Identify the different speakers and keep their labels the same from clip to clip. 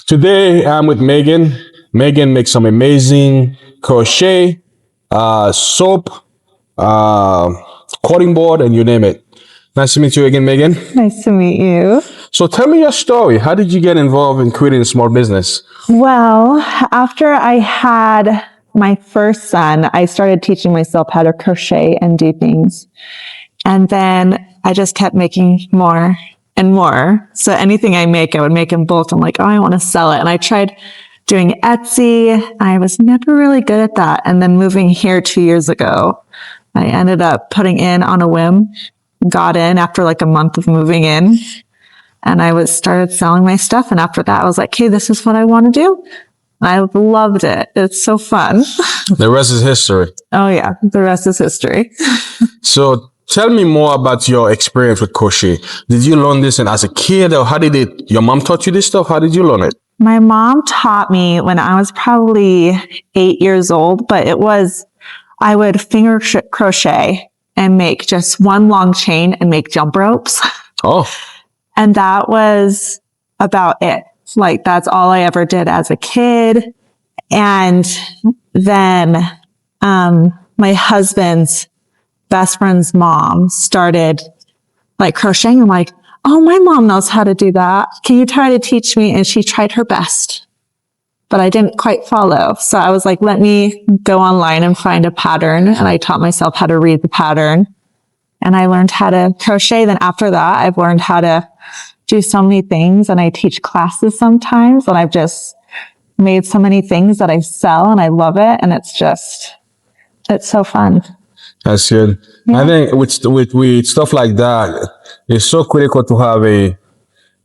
Speaker 1: Today I'm with Megan. Megan makes some amazing crochet, soap, cutting board, and you name it. Nice to meet you again, Megan.
Speaker 2: Nice to meet you.
Speaker 1: So tell me your story. How did you get involved in creating a small business?
Speaker 2: Well, after I had my first son, I started teaching myself how to crochet and do things. And then I just kept making more and more. So anything I make, I would make in bulk. I'm like, oh, I want to sell it. And I tried doing Etsy. I was never really good at that. And then moving here 2 years ago, I ended up putting in on a whim, got in after like a month of moving in. And I started selling my stuff. And after that, I was like, hey, this is what I want to do. I loved it. It's so fun.
Speaker 1: The rest is history.
Speaker 2: Oh, yeah. The rest is history.
Speaker 1: So tell me more about your experience with crochet. Did you learn this as a kid, or how did it? Your mom taught you this stuff? How did you learn it?
Speaker 2: My mom taught me when I was probably 8 years old, but I would finger crochet and make just one long chain and make jump ropes.
Speaker 1: Oh.
Speaker 2: And that was about it. Like, that's all I ever did as a kid. And then, my husband's best friend's mom started like crocheting. I'm like, oh, my mom knows how to do that. Can you try to teach me? And she tried her best, but I didn't quite follow. So I was like, let me go online and find a pattern. And I taught myself how to read the pattern, and I learned how to crochet. Then after that, I've learned how to do so many things, and I teach classes sometimes, and I've just made so many things that I sell, and I love it. And it's so fun.
Speaker 1: That's good. Yeah. I think with stuff like that, it's so critical to have a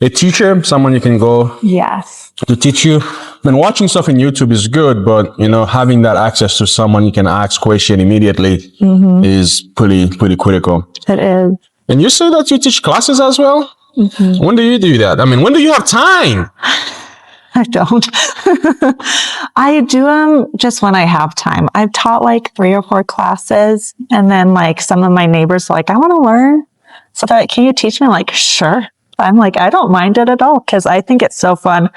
Speaker 1: teacher, someone you can go to teach you. I mean, watching stuff in YouTube is good, but having that access to someone you can ask question immediately is pretty critical.
Speaker 2: It is.
Speaker 1: And you say that you teach classes as well? Mm-hmm. When do you do that? I mean, when do you have time?
Speaker 2: I don't. I do them just when I have time. I've taught like 3 or 4 classes, and then like some of my neighbors are like, I want to learn. So they're like, can you teach me? I'm like, sure. I'm like, I don't mind it at all, because I think it's so fun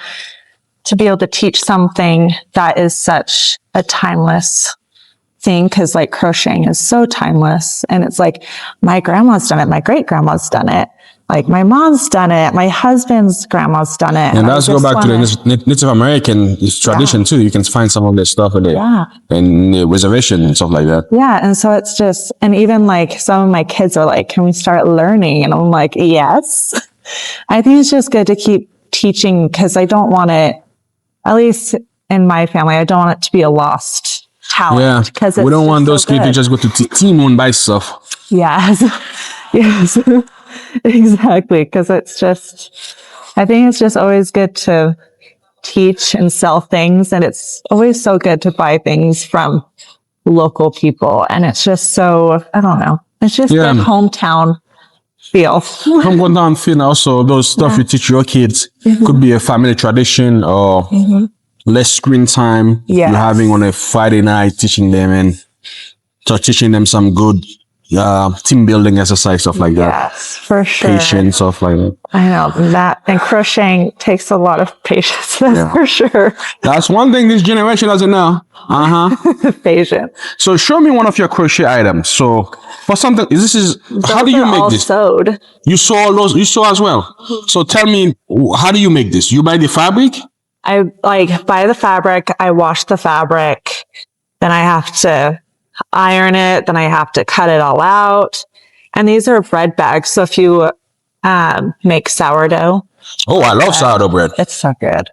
Speaker 2: to be able to teach something that is such a timeless thing, because like crocheting is so timeless. And it's like, my grandma's done it, my great grandma's done it, like my mom's done it, my husband's grandma's done it.
Speaker 1: And let's go back to the Native American tradition too. You can find some of this stuff in there, and the reservation and stuff like that.
Speaker 2: Yeah. And so it's just, and even like some of my kids are like, can we start learning? And I'm like, yes. I think it's just good to keep teaching, because I don't want it, at least in my family, I don't want it to be a lost talent.
Speaker 1: Yeah, because we don't want those kids to just go to team and buy stuff.
Speaker 2: Yes. Yes. Exactly. Because I think it's just always good to teach and sell things. And it's always so good to buy things from local people. And it's just so, I don't know, it's just good hometown feel.
Speaker 1: Hometown feel. Also, those stuff you teach your kids could be a family tradition, or less screen time you're having on a Friday night, teaching them some good team building exercise, stuff like that.
Speaker 2: Yes, for sure.
Speaker 1: Patience, stuff like that.
Speaker 2: I know that, and crocheting takes a lot of patience. That's for sure.
Speaker 1: That's one thing this generation doesn't know.
Speaker 2: Patience.
Speaker 1: So show me one of your crochet items. So for something, how do you make this?
Speaker 2: Sewed.
Speaker 1: You sew all those? You sew as well. So tell me, how do you make this? You buy the fabric?
Speaker 2: I buy the fabric. I wash the fabric. Then I have to iron it. Then I have to cut it all out. And these are bread bags. So if you make sourdough.
Speaker 1: Oh, I love sourdough bread.
Speaker 2: It's so good.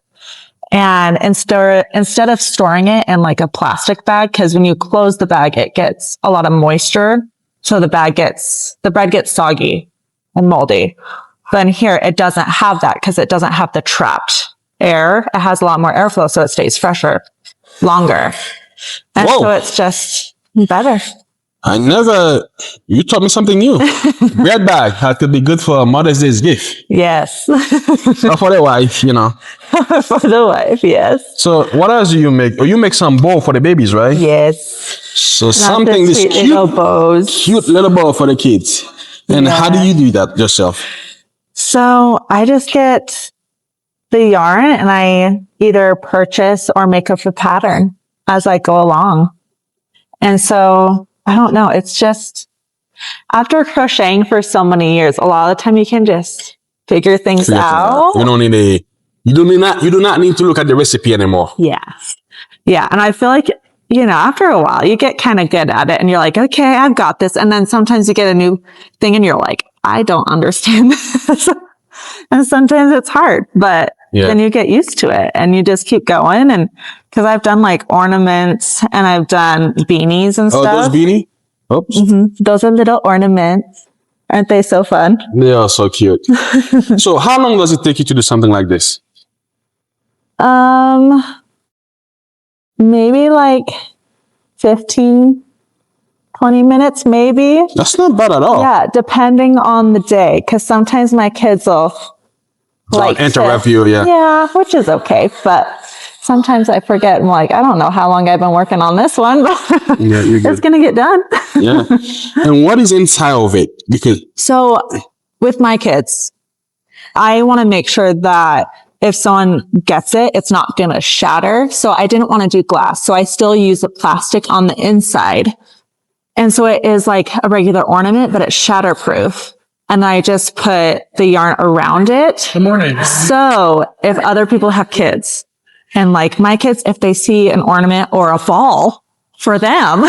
Speaker 2: And instead of storing it in like a plastic bag, because when you close the bag, it gets a lot of moisture. So the bread gets soggy and moldy. Then here, it doesn't have that, because it doesn't have the trapped air. It has a lot more airflow, so it stays fresher, longer. And so it's just better.
Speaker 1: You taught me something new. Bread bag that could be good for Mother's Day's gift.
Speaker 2: Yes.
Speaker 1: Or for the wife,
Speaker 2: For the wife, yes.
Speaker 1: So what else do you make? Oh, you make some bow for the babies, right?
Speaker 2: Yes.
Speaker 1: So something this cute little bow for the kids. And how do you do that yourself?
Speaker 2: So I just get the yarn and I either purchase or make up the pattern as I go along. And so I don't know. It's just after crocheting for so many years, a lot of the time you can just figure things out.
Speaker 1: You don't need you do not need to look at the recipe anymore.
Speaker 2: Yes. Yeah. And I feel like, you know, after a while you get kind of good at it and you're like, okay, I've got this. And then sometimes you get a new thing and you're like, I don't understand this. And sometimes it's hard, but then you get used to it and you just keep going. And because I've done like ornaments and I've done beanies and stuff.
Speaker 1: Oh, those beanie? Oops.
Speaker 2: Mm-hmm. Those are little ornaments. Aren't they so fun?
Speaker 1: They are so cute. So how long does it take you to do something like this?
Speaker 2: Maybe like 15, 20 minutes, maybe.
Speaker 1: That's not bad at all.
Speaker 2: Yeah, depending on the day. Because sometimes my kids will
Speaker 1: interrupt you,
Speaker 2: Yeah, which is okay. But sometimes I forget. I'm like, I don't know how long I've been working on this one.
Speaker 1: Yeah, you're good.
Speaker 2: It's going to get done.
Speaker 1: Yeah. And what is inside of it?
Speaker 2: So with my kids, I want to make sure that if someone gets it, it's not going to shatter. So I didn't want to do glass. So I still use the plastic on the inside. And so it is like a regular ornament, but it's shatterproof. And I just put the yarn around it.
Speaker 1: Good morning.
Speaker 2: So if other people have kids and like my kids, if they see an ornament or a ball for them,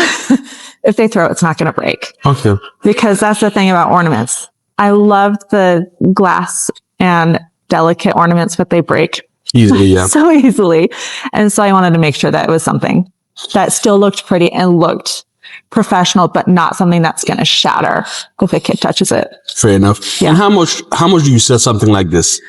Speaker 2: if they throw it, it's not going to break.
Speaker 1: Okay.
Speaker 2: Because that's the thing about ornaments. I love the glass and delicate ornaments, but they break
Speaker 1: easily, yeah.
Speaker 2: so easily. And so I wanted to make sure that it was something that still looked pretty and looked professional, but not something that's going to shatter if a kid touches it.
Speaker 1: Fair enough.
Speaker 2: Yeah.
Speaker 1: And how much do you sell something like this?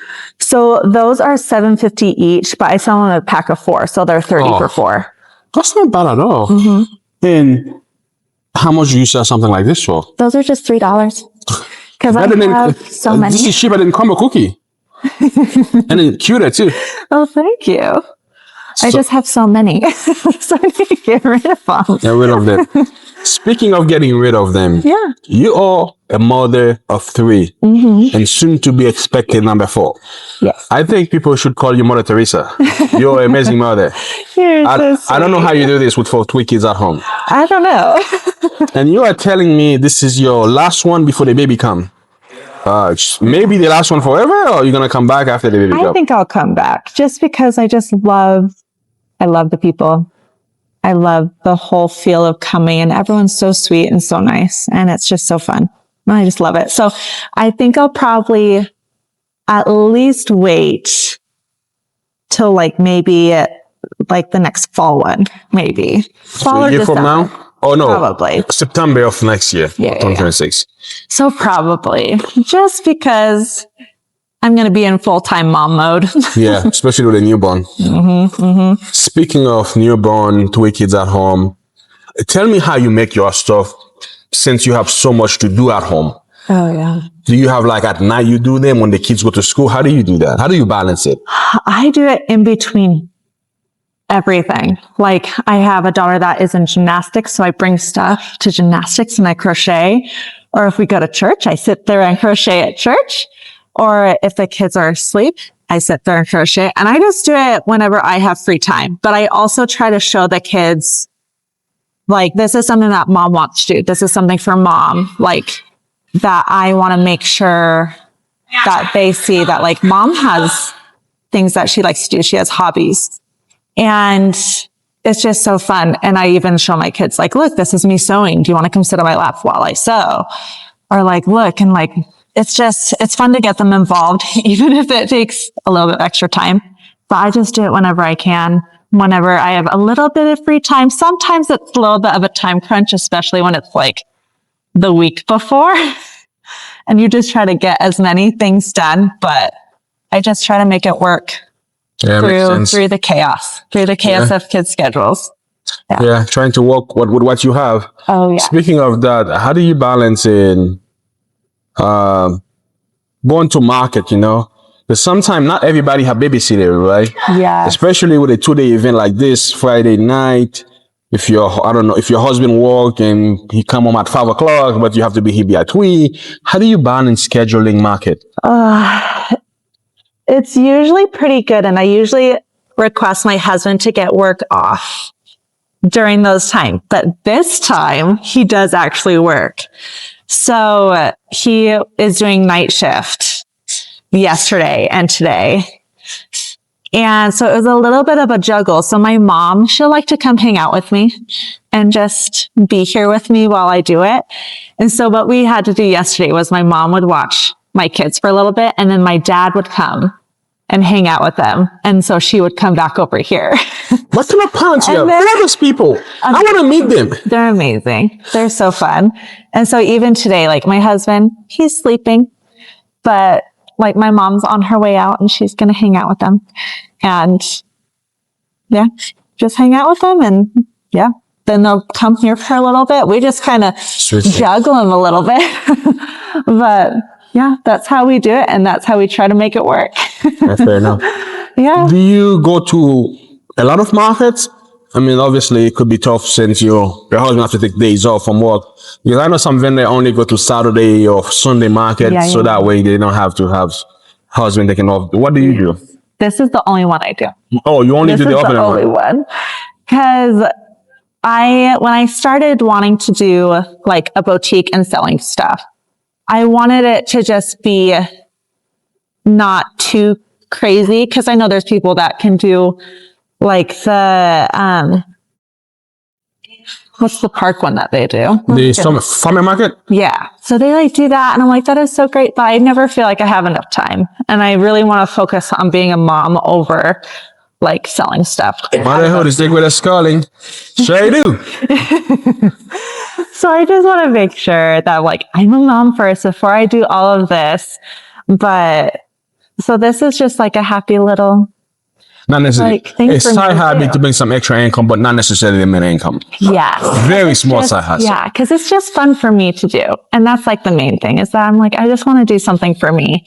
Speaker 2: So those are $7.50 each, but I sell them in a pack of 4. So they're 30 for 4.
Speaker 1: That's not bad at all.
Speaker 2: Mm-hmm.
Speaker 1: And how much do you sell something like this for?
Speaker 2: Those are just $3. Because I have so many.
Speaker 1: This is cheaper than Combo Cookie. And then cuter too.
Speaker 2: Oh, thank you. I just have so many. So I need to get rid of them.
Speaker 1: Get rid of them. Speaking of getting rid of them, you are a mother of 3 and soon to be expected number 4.
Speaker 2: Yes.
Speaker 1: I think people should call you Mother Teresa. You're an amazing mother. I don't know how you do this with 4 kids at home.
Speaker 2: I don't know.
Speaker 1: And you are telling me this is your last one before the baby come. Maybe the last one forever, or you're going to come back after the baby come?
Speaker 2: I think I'll come back just because I love the people. I love the whole feel of coming and everyone's so sweet and so nice. And it's just so fun. I just love it. So I think I'll probably at least wait till like maybe like the next fall one, maybe. Fall or
Speaker 1: year
Speaker 2: December.
Speaker 1: From now? Oh no.
Speaker 2: Probably.
Speaker 1: September of next year. 2026.
Speaker 2: So probably just because I'm going to be in full-time mom mode.
Speaker 1: Yeah, especially with a newborn. Speaking of newborn, 2 kids at home, tell me how you make your stuff since you have so much to do at home.
Speaker 2: Oh, yeah.
Speaker 1: Do you have like at night you do them when the kids go to school? How do you do that? How do you balance it?
Speaker 2: I do it in between everything. Like I have a daughter that is in gymnastics, so I bring stuff to gymnastics and I crochet. Or if we go to church, I sit there and crochet at church. Or if the kids are asleep, I sit there and crochet. And I just do it whenever I have free time. But I also try to show the kids, like, this is something that mom wants to do. This is something for mom. Like, that I want to make sure that they see that, like, mom has things that she likes to do. She has hobbies. And it's just so fun. And I even show my kids, like, look, this is me sewing. Do you want to come sit on my lap while I sew? Or like, look, and like, it's fun to get them involved, even if it takes a little bit extra time. But I just do it whenever I can, whenever I have a little bit of free time. Sometimes it's a little bit of a time crunch, especially when it's like the week before. And you just try to get as many things done. But I just try to make it work through the chaos of kids' schedules.
Speaker 1: Yeah, trying to work with what you have.
Speaker 2: Oh, yeah.
Speaker 1: Speaking of that, how do you balance in going to market, you know? Because sometimes not everybody have babysitter, right?
Speaker 2: Yeah.
Speaker 1: Especially with a 2-day event like this, Friday night. If your husband work and he come home at 5 o'clock, but you have to be here at 3. How do you balance scheduling market?
Speaker 2: It's usually pretty good. And I usually request my husband to get work off during those times. But this time he does actually work. So he is doing night shift yesterday and today. And so it was a little bit of a juggle. So my mom, she'll like to come hang out with me and just be here with me while I do it. And so what we had to do yesterday was my mom would watch my kids for a little bit, and then my dad would come and hang out with them. And so she would come back over here.
Speaker 1: What kind of parents you have? Who are those people? I want to meet them.
Speaker 2: They're amazing. They're so fun. And so even today, like my husband, he's sleeping, but like my mom's on her way out and she's going to hang out with them. And yeah, just hang out with them. And yeah, then they'll come here for a little bit. We just kind of juggle them a little bit. But yeah, that's how we do it. And that's how we try to make it work.
Speaker 1: That's fair enough.
Speaker 2: Yeah.
Speaker 1: Do you go to a lot of markets? I mean, obviously it could be tough since your husband has to take days off from work. Because I know some vendors only go to Saturday or Sunday market, so that way they don't have to have husband taking off. What do you do?
Speaker 2: This is the only one I do.
Speaker 1: Oh, you only do the opening one?
Speaker 2: This is the only one. Because when I started wanting to do like a boutique and selling stuff, I wanted it to just be not too crazy. Because I know there's people that can do like the, what's the park one that they do?
Speaker 1: The summer market?
Speaker 2: Yeah. So they like do that. And I'm like, that is so great. But I never feel like I have enough time. And I really want to focus on being a mom over like selling stuff.
Speaker 1: Motherhood is with us calling. Sure I do.
Speaker 2: So I just want to make sure that like I'm a mom first before I do all of this. But so this is just like a happy little,
Speaker 1: not necessarily.
Speaker 2: Like,
Speaker 1: it's side hobby to bring some extra income, but not necessarily the main income.
Speaker 2: Yes.
Speaker 1: Very small side hustle.
Speaker 2: Yeah, because it's just fun for me to do. And that's like the main thing is that I'm like, I just want to do something for me.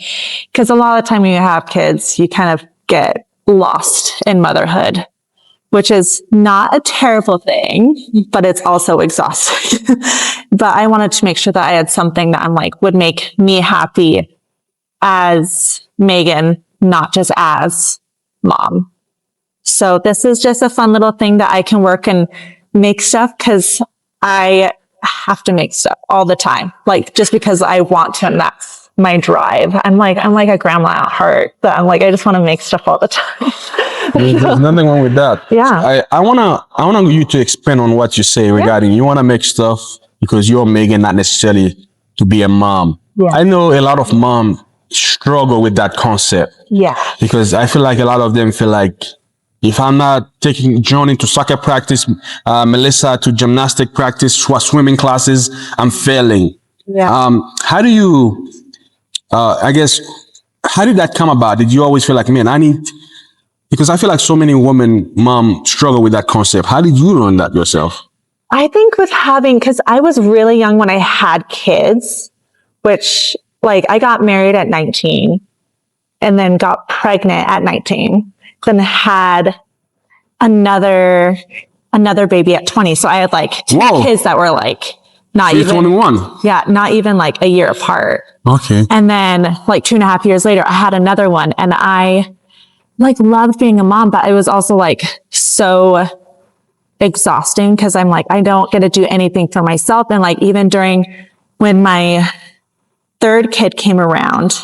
Speaker 2: Because a lot of the time when you have kids, you kind of get lost in motherhood, which is not a terrible thing, but it's also exhausting. But I wanted to make sure that I had something that I'm like would make me happy as Megan, not just as mom. So this is just a fun little thing that I can work and make stuff because I have to make stuff all the time. Like just because I want to, and that's my drive. I'm like a grandma at heart, but I'm like, I just want to make stuff all the time.
Speaker 1: There's nothing wrong with that.
Speaker 2: Yeah.
Speaker 1: I wanna you to expand on what you say regarding you wanna make stuff because you're Megan, not necessarily to be a mom.
Speaker 2: Yeah.
Speaker 1: I know a lot of moms struggle with that concept.
Speaker 2: Yeah.
Speaker 1: Because I feel like a lot of them feel like if I'm not taking Johnny to soccer practice, Melissa to gymnastic practice, swimming classes, I'm failing.
Speaker 2: Yeah.
Speaker 1: How do you, how did that come about? Did you always feel like, man, because I feel like so many women, mom, struggle with that concept. How did you learn that yourself?
Speaker 2: I think because I was really young when I had kids, which like I got married at 19 and then got pregnant at 19, then had another baby at 20. So I had like two kids that were like not even
Speaker 1: 21.
Speaker 2: Yeah, not even like a year apart.
Speaker 1: Okay.
Speaker 2: And then like 2.5 years later, I had another one, and I like loved being a mom, but it was also like so exhausting because I'm like, I don't get to do anything for myself. And like even when my third kid came around,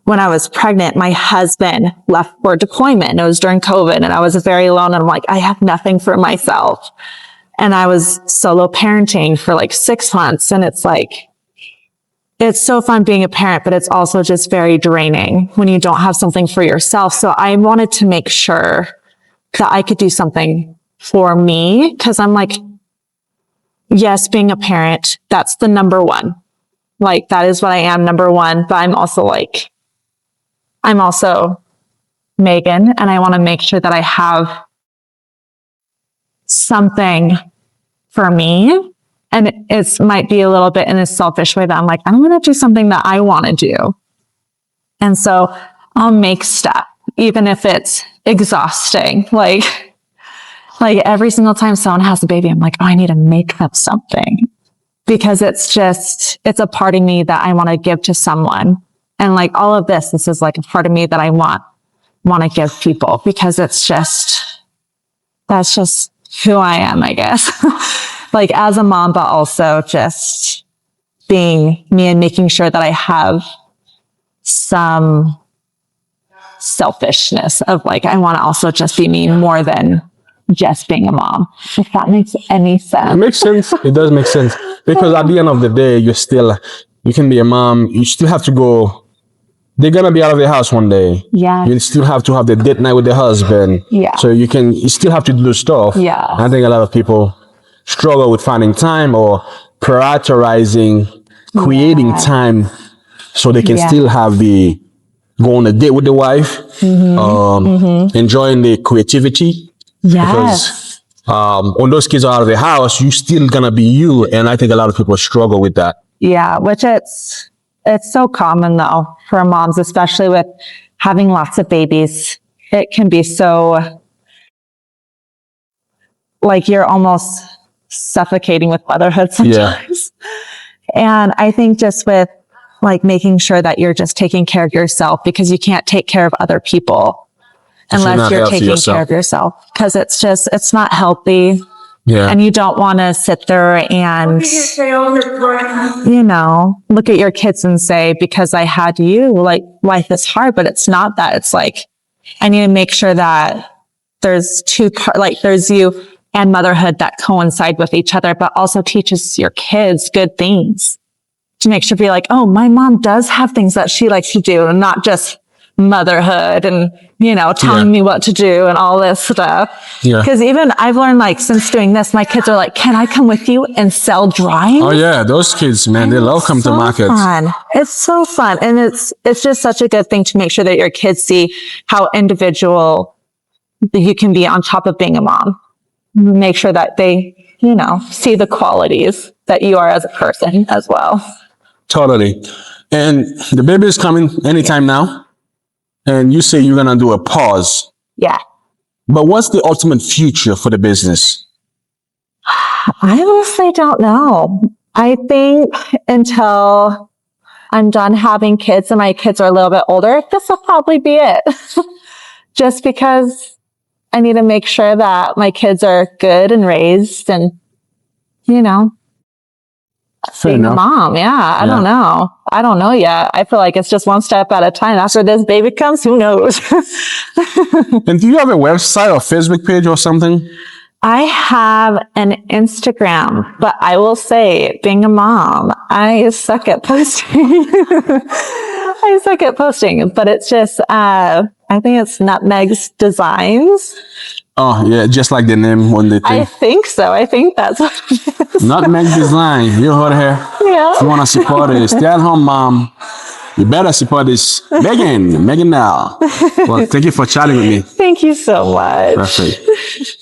Speaker 2: when I was pregnant, my husband left for deployment. It was during COVID and I was very alone. And I'm like, I have nothing for myself. And I was solo parenting for like 6 months. And it's like, it's so fun being a parent, but it's also just very draining when you don't have something for yourself. So I wanted to make sure that I could do something for me. Cause I'm like, yes, being a parent, that's the number one. Like that is what I am, number one. But I'm also Megan, and I want to make sure that I have something for me. And it might be a little bit in a selfish way that I'm like, I'm going to do something that I want to do. And so I'll make stuff, even if it's exhausting. Like every single time someone has a baby, I'm like, oh, I need to make them something because it's a part of me that I want to give to someone And like all of this is like a part of me that I want to give people, because that's just who I am, I guess. Like as a mom, but also just being me and making sure that I have some selfishness of like, I want to also just be me more than just being a mom. If that makes any sense.
Speaker 1: It makes sense. It does make sense. Because at the end of the day, you can be a mom. You still have to go. They're going to be out of the house one day.
Speaker 2: Yeah.
Speaker 1: You still have to have the date night with the husband.
Speaker 2: Yeah.
Speaker 1: So you still have to do stuff.
Speaker 2: Yeah.
Speaker 1: I think a lot of people struggle with finding time or prioritizing, creating time so they can still have go on a date with the wife, enjoying the creativity.
Speaker 2: Yes.
Speaker 1: Because when those kids are out of the house, you still gonna be you. And I think a lot of people struggle with that.
Speaker 2: Yeah, which it's so common though for moms, especially with having lots of babies. It can be so like you're almost suffocating with motherhood sometimes. Yeah. And I think just with like making sure that you're just taking care of yourself, because you can't take care of other people unless you're taking care of yourself, because it's not healthy.
Speaker 1: Yeah.
Speaker 2: And you don't want to sit there and, look at your kids and say, because I had you, like life is hard, but it's not that. It's like, I need to make sure that there's two parts, like there's you and motherhood that coincide with each other, but also teaches your kids good things to make sure be like, oh, my mom does have things that she likes to do, and not just motherhood and, telling me what to do and all this stuff. Yeah. Because even I've learned, like, since doing this, my kids are like, can I come with you and sell drawings?
Speaker 1: Oh yeah. Those kids, man, they love coming to market.
Speaker 2: It's so fun. And it's just such a good thing to make sure that your kids see how individual you can be on top of being a mom. Make sure that they, see the qualities that you are as a person as well.
Speaker 1: Totally. And the baby is coming anytime now. And you say you're going to do a pause.
Speaker 2: Yeah.
Speaker 1: But what's the ultimate future for the business?
Speaker 2: I honestly don't know. I think until I'm done having kids and my kids are a little bit older, this will probably be it. Just because I need to make sure that my kids are good and raised and, being a mom. Yeah. I don't know. I don't know yet. I feel like it's just one step at a time. After this baby comes, who knows?
Speaker 1: And do you have a website or Facebook page or something?
Speaker 2: I have an Instagram, but I will say, being a mom, I suck at posting. But it's just, I think it's Nutmeg's Designs.
Speaker 1: Oh, yeah, just like the name on the thing.
Speaker 2: I think so. I think that's what it is.
Speaker 1: Nutmeg Design. You heard her. Yeah. If you want to support a stay-at-home mom, you better support this Megan now. Well, thank you for chatting with me.
Speaker 2: Thank you so much.
Speaker 1: Perfect.